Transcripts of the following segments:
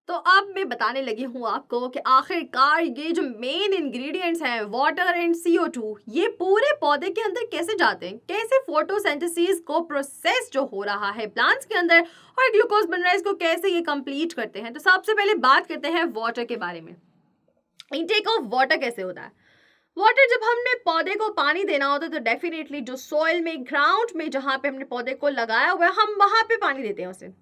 तो अब मैं बताने लगी हूँ आपको कि आखिरकार ये जो मेन इंग्रेडिएंट्स हैं वाटर एंड CO2 ये पूरे पौधे के अंदर कैसे जाते हैं, कैसे फोटोसिंथेसिस को प्रोसेस जो हो रहा है प्लांट्स के अंदर और ग्लूकोज बन रहा है इसको कैसे ये कंप्लीट करते हैं। तो सबसे पहले बात करते हैं वाटर के बारे में। इनटेक ऑफ वाटर कैसे होता है। वाटर जब हमने पौधे को पानी देना होता है तो डेफिनेटली जो सॉइल में ग्राउंड में जहाँ पे हमने पौधे को लगाया हुआ है हम वहां पे पानी देते हैं उसे।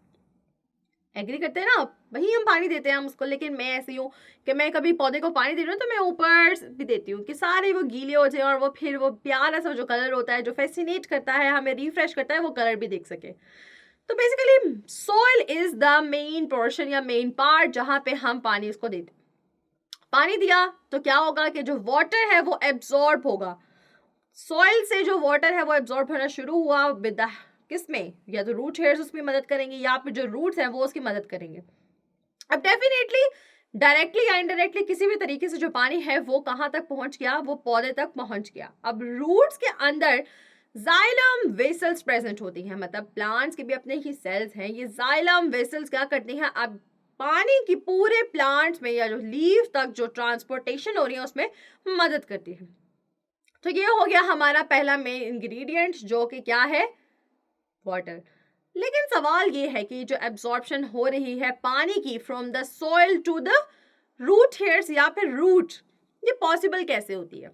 एग्री करते हैं ना आप, वही हम पानी देते हैं हम उसको। लेकिन मैं ऐसी हूँ कि मैं कभी पौधे को पानी दे रही हूँ तो मैं ऊपर भी देती हूँ कि सारे वो गीले हो जाए और वो फिर वो प्यारा सा जो कलर होता है जो फैसिनेट करता है हमें रिफ्रेश करता है वो कलर भी देख सके। तो basically soil is the main portion या मेन पार्ट जहाँ पे हम पानी उसको देते हैं। पानी दिया तो क्या होगा कि जो वाटर है वो एब्जॉर्ब होगा। सॉइल से जो वाटर है वो एब्जॉर्ब होना शुरू हुआ विद द किसमें, या तो रूट हेयर्स उसमें मदद करेंगे या फिर जो रूट्स हैं वो उसकी मदद करेंगे। अब डेफिनेटली डायरेक्टली या इनडायरेक्टली किसी भी तरीके से जो पानी है वो कहाँ तक पहुंच गया, वो पौधे तक पहुंच गया। अब रूट्स के अंदर जाइलम वेसल्स प्रेजेंट होती हैं, मतलब प्लांट्स के भी अपने ही सेल्स हैं। ये जाइलम वेसल्स क्या करती हैं, अब पानी की पूरे प्लांट्स में या जो लीव तक जो ट्रांसपोर्टेशन हो रही है उसमें मदद करती है। तो ये हो गया हमारा पहला मेन इंग्रेडिएंट जो कि क्या है, वाटर। लेकिन सवाल ये है कि जो एब्जॉर्प्शन हो रही है पानी की from the soil to the root hairs या फिर रूट, ये पॉसिबल कैसे होती है।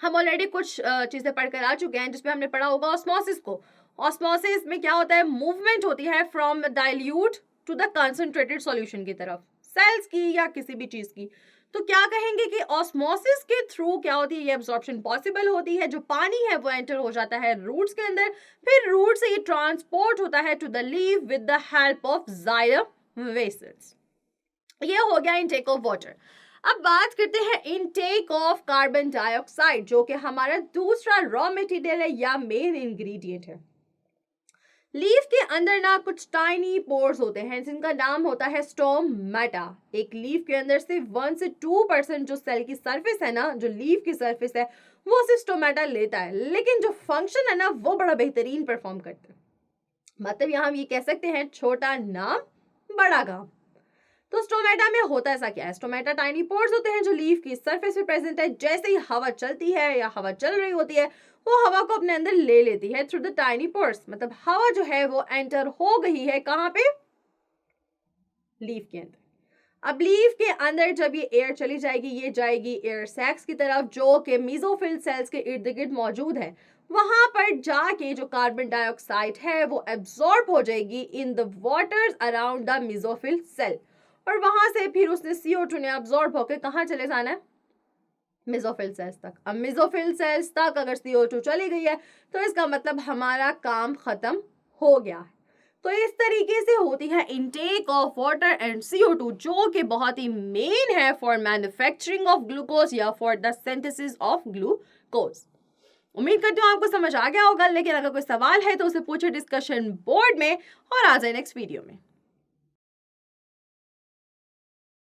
हम ऑलरेडी कुछ चीजें पढ़कर आ चुके हैं जिसमें हमने पढ़ा होगा ऑस्मोसिस को। ऑस्मोसिस में क्या होता है, मूवमेंट होती है from dilute to the concentrated solution की तरफ, सेल्स की या किसी भी चीज की। तो क्या कहेंगे कि ऑस्मोसिस के थ्रू क्या होती है, ये एब्जॉर्प्शन पॉसिबल होती है। जो पानी है वो एंटर हो जाता है रूट्स के अंदर, फिर रूट से ये ट्रांसपोर्ट होता है to the leaf with the help of xylem vessels. ये हो गया इनटेक ऑफ वाटर। अब बात करते हैं इनटेक ऑफ कार्बन डाइऑक्साइड जो कि हमारा दूसरा रॉ मटेरियल है या मेन इंग्रेडिएंट है। लीफ के अंदर ना कुछ टाइनी पोर्स होते हैं जिनका नाम होता है स्टोमेटा। एक लीफ के अंदर से 1 से 2% जो सेल की सरफेस है ना, जो लीफ की सरफेस है वो सिर्फ स्टोमेटा लेता है, लेकिन जो फंक्शन है ना वो बड़ा बेहतरीन परफॉर्म करता है। मतलब यहाँ हम ये कह सकते हैं छोटा नाम बड़ा काम। तो स्टोमेटा में होता ऐसा क्या है, स्टोमेटा टाइनी पोर्स होते हैं जो लीफ की सरफेस पे प्रेजेंट है। जैसे ही हवा चलती है या हवा चल रही होती है वो हवा को अपने अंदर ले लेती है थ्रू द टाइनी पोर्स। मतलब हवा जो है वो एंटर हो गई है कहाँ पे, लीफ के अंदर। अब लीफ के अंदर जब ये एयर चली जाएगी ये जाएगी एयर सैक्स की तरफ जो कि मेसोफिल सेल्स के इर्द गिर्द मौजूद है। वहां पर जाके जो कार्बन डाइऑक्साइड है वो एब्जॉर्ब हो जाएगी in the waters around the mesophyll cell, और वहां से फिर उसने CO2 ने अब्जॉर्ब होकर कहाँ चले जाना है, मेसोफिल सेल्स तक। अब मेसोफिल सेल्स तक अगर CO2 चली गई है तो इसका मतलब हमारा काम खत्म हो गया है। तो इस तरीके से होती है intake of water and CO2 जो कि बहुत ही मेन है फॉर मैन्युफैक्चरिंग ऑफ ग्लूकोज या for the synthesis of glucose. उम्मीद करती हूँ आपको समझ आ गया होगा, लेकिन अगर कोई सवाल है तो उसे पूछे डिस्कशन बोर्ड में और आ जाए नेक्स्ट वीडियो में।